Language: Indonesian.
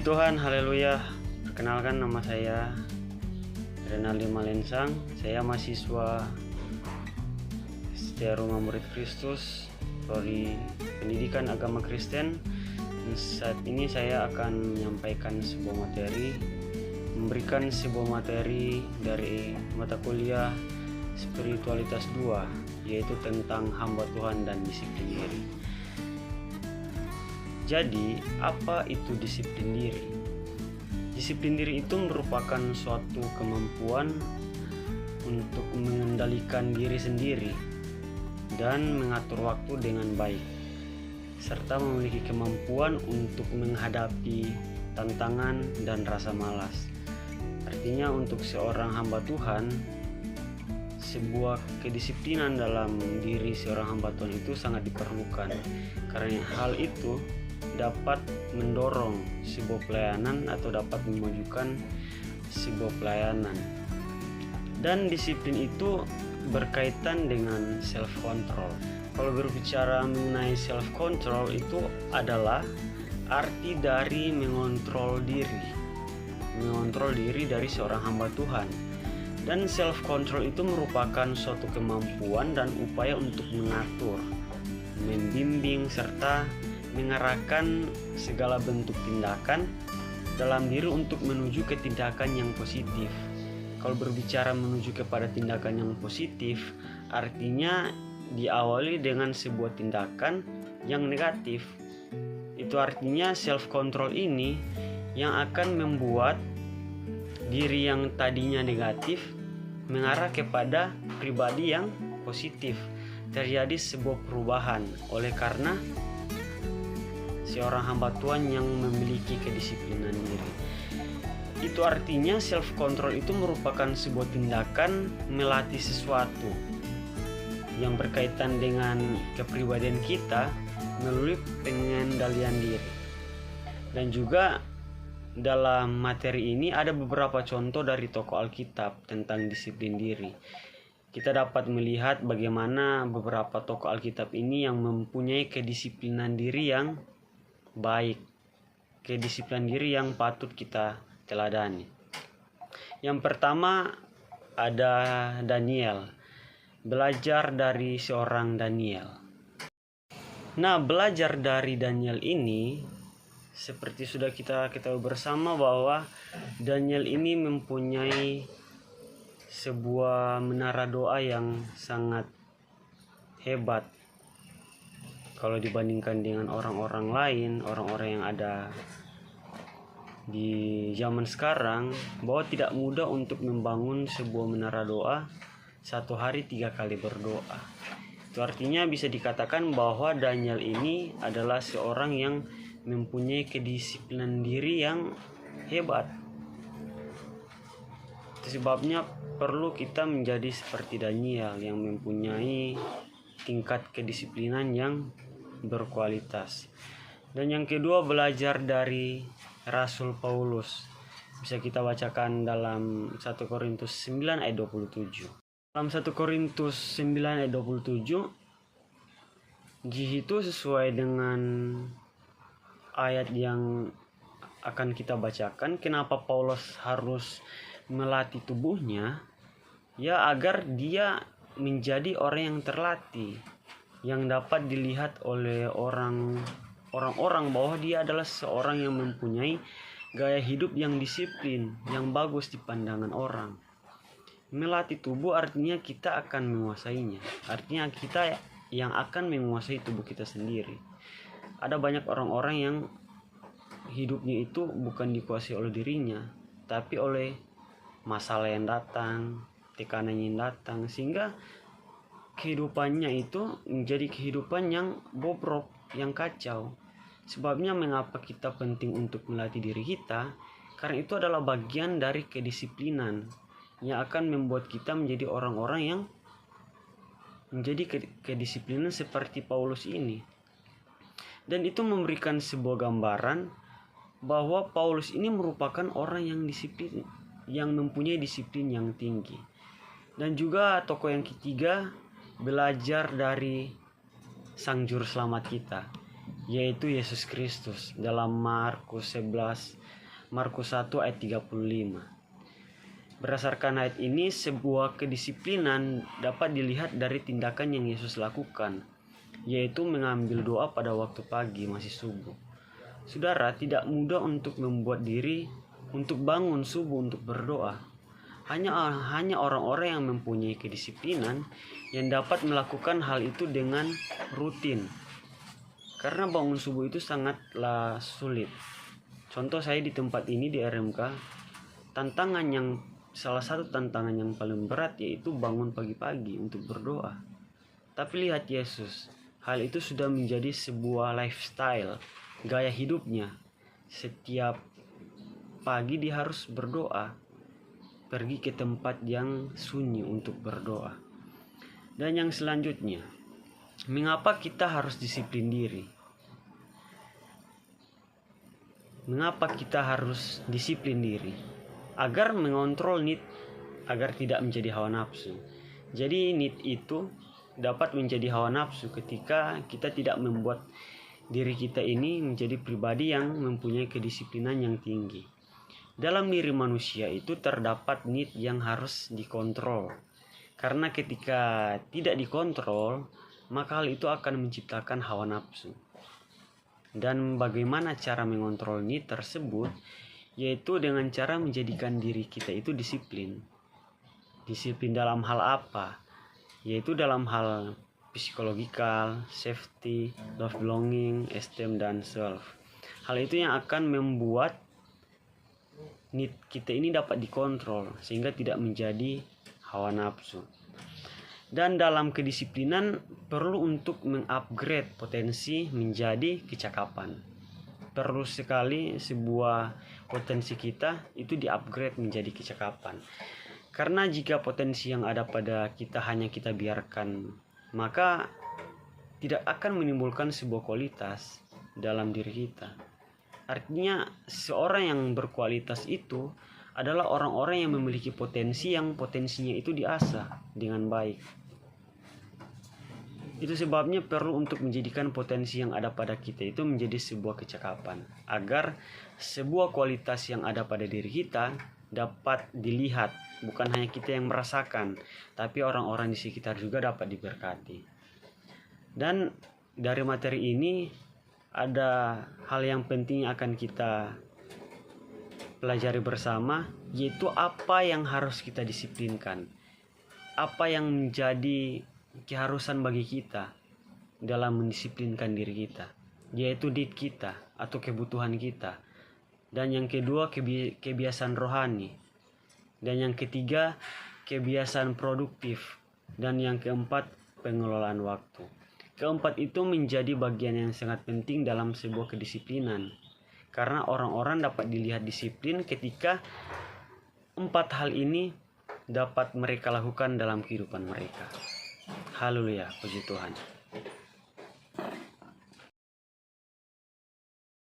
Puji Tuhan, haleluya. Perkenalkan, nama saya Renaldi Malensang. Saya mahasiswa Setia Rumah Murid Kristus, Prodi Pendidikan Agama Kristen. Saat ini saya akan menyampaikan memberikan sebuah materi dari mata kuliah Spiritualitas 2, yaitu tentang hamba Tuhan dan disiplin diri. Jadi, apa itu disiplin diri? Disiplin diri itu merupakan suatu kemampuan untuk mengendalikan diri sendiri dan mengatur waktu dengan baik, serta memiliki kemampuan untuk menghadapi tantangan dan rasa malas. Artinya, untuk seorang hamba Tuhan, sebuah kedisiplinan dalam diri seorang hamba Tuhan itu sangat diperlukan, karena hal itu dapat mendorong sebuah pelayanan atau dapat memajukan sebuah pelayanan. Dan disiplin itu berkaitan dengan self control. Kalau berbicara mengenai self control, itu adalah arti dari mengontrol diri dari seorang hamba Tuhan. Dan self control itu merupakan suatu kemampuan dan upaya untuk mengatur, membimbing, serta mengarahkan segala bentuk tindakan dalam diri untuk menuju ke tindakan yang positif. Kalau berbicara menuju kepada tindakan yang positif, artinya diawali dengan sebuah tindakan yang negatif. Itu artinya self control ini yang akan membuat diri yang tadinya negatif mengarah kepada pribadi yang positif. Terjadi sebuah perubahan oleh karena seorang hamba Tuhan yang memiliki kedisiplinan diri. Itu artinya self control itu merupakan sebuah tindakan melatih sesuatu yang berkaitan dengan kepribadian kita melalui pengendalian diri. Dan juga dalam materi ini ada beberapa contoh dari tokoh Alkitab tentang disiplin diri. Kita dapat melihat bagaimana beberapa tokoh Alkitab ini yang mempunyai kedisiplinan diri yang baik, kedisiplinan diri yang patut kita teladani. Yang pertama ada Daniel. Belajar dari seorang Daniel. Nah, belajar dari Daniel ini, seperti sudah kita ketahui bersama bahwa Daniel ini mempunyai sebuah menara doa yang sangat hebat kalau dibandingkan dengan orang-orang lain, orang-orang yang ada di zaman sekarang, bahwa tidak mudah untuk membangun sebuah menara doa satu hari 3 kali berdoa. Itu artinya bisa dikatakan bahwa Daniel ini adalah seorang yang mempunyai kedisiplinan diri yang hebat. Itu sebabnya perlu kita menjadi seperti Daniel yang mempunyai tingkat kedisiplinan yang berkualitas. Dan yang kedua, belajar dari Rasul Paulus. Bisa kita bacakan dalam 1 Korintus 9 ayat 27. Dalam 1 Korintus 9 ayat 27, di situ sesuai dengan ayat yang akan kita bacakan, kenapa Paulus harus melatih tubuhnya, ya agar dia menjadi orang yang terlatih, yang dapat dilihat oleh orang-orang bahwa dia adalah seorang yang mempunyai gaya hidup yang disiplin, yang bagus di pandangan orang. Melatih tubuh artinya kita akan menguasainya. Artinya kita yang akan menguasai tubuh kita sendiri. Ada banyak orang-orang yang hidupnya itu bukan dikuasai oleh dirinya, tapi oleh masalah yang datang, tekanan yang datang, sehingga kehidupannya itu menjadi kehidupan yang bobrok, yang kacau. Sebabnya mengapa kita penting untuk melatih diri kita? Karena itu adalah bagian dari kedisiplinan yang akan membuat kita menjadi orang-orang yang menjadi kedisiplinan seperti Paulus ini. Dan itu memberikan sebuah gambaran bahwa Paulus ini merupakan orang yang disiplin, yang mempunyai disiplin yang tinggi. Dan juga tokoh yang ketiga, belajar dari Sang Juru Selamat kita. yaitu Yesus Kristus dalam Markus 1 ayat 35. Berdasarkan ayat ini, sebuah kedisiplinan dapat dilihat dari tindakan yang Yesus lakukan, yaitu mengambil doa pada waktu pagi masih subuh. Saudara, tidak mudah untuk membuat diri untuk bangun subuh untuk berdoa. Hanya orang-orang yang mempunyai kedisiplinan yang dapat melakukan hal itu dengan rutin. Karena bangun subuh itu sangatlah sulit. Contoh saya di tempat ini di RMK, salah satu tantangan yang paling berat yaitu bangun pagi-pagi untuk berdoa. Tapi lihat Yesus, hal itu sudah menjadi sebuah lifestyle, gaya hidupnya. Setiap pagi dia harus berdoa, pergi ke tempat yang sunyi untuk berdoa. Dan yang selanjutnya, mengapa kita harus disiplin diri? Mengapa kita harus disiplin diri? Agar mengontrol need, agar tidak menjadi hawa nafsu. Jadi need itu dapat menjadi hawa nafsu ketika kita tidak membuat diri kita ini menjadi pribadi yang mempunyai kedisiplinan yang tinggi. Dalam diri manusia itu terdapat need yang harus dikontrol. Karena ketika tidak dikontrol, maka hal itu akan menciptakan hawa nafsu. Dan bagaimana cara mengontrol need tersebut? Yaitu dengan cara menjadikan diri kita itu disiplin. Disiplin dalam hal apa? Yaitu dalam hal psikologikal, safety, love belonging, esteem, dan self. Hal itu yang akan membuat need kita ini dapat dikontrol sehingga tidak menjadi hawa nafsu. Dan dalam kedisiplinan perlu untuk mengupgrade potensi menjadi kecakapan. Perlu sekali sebuah potensi kita itu diupgrade menjadi kecakapan. Karena jika potensi yang ada pada kita hanya kita biarkan, maka tidak akan menimbulkan sebuah kualitas dalam diri kita. Artinya seorang yang berkualitas itu adalah orang-orang yang memiliki potensi yang potensinya itu diasah dengan baik. Itu sebabnya perlu untuk menjadikan potensi yang ada pada kita itu menjadi sebuah kecakapan, agar sebuah kualitas yang ada pada diri kita dapat dilihat, bukan hanya kita yang merasakan, tapi orang-orang di sekitar juga dapat diberkati. Dan dari materi ini ada hal yang penting yang akan kita pelajari bersama, yaitu apa yang harus kita disiplinkan, apa yang menjadi keharusan bagi kita dalam mendisiplinkan diri kita, yaitu need kita atau kebutuhan kita. Dan yang kedua, kebiasaan rohani. Dan yang ketiga, kebiasaan produktif. Dan yang keempat, pengelolaan waktu. Keempat itu menjadi bagian yang sangat penting dalam sebuah kedisiplinan. Karena orang-orang dapat dilihat disiplin ketika empat hal ini dapat mereka lakukan dalam kehidupan mereka. Haleluya, puji Tuhan.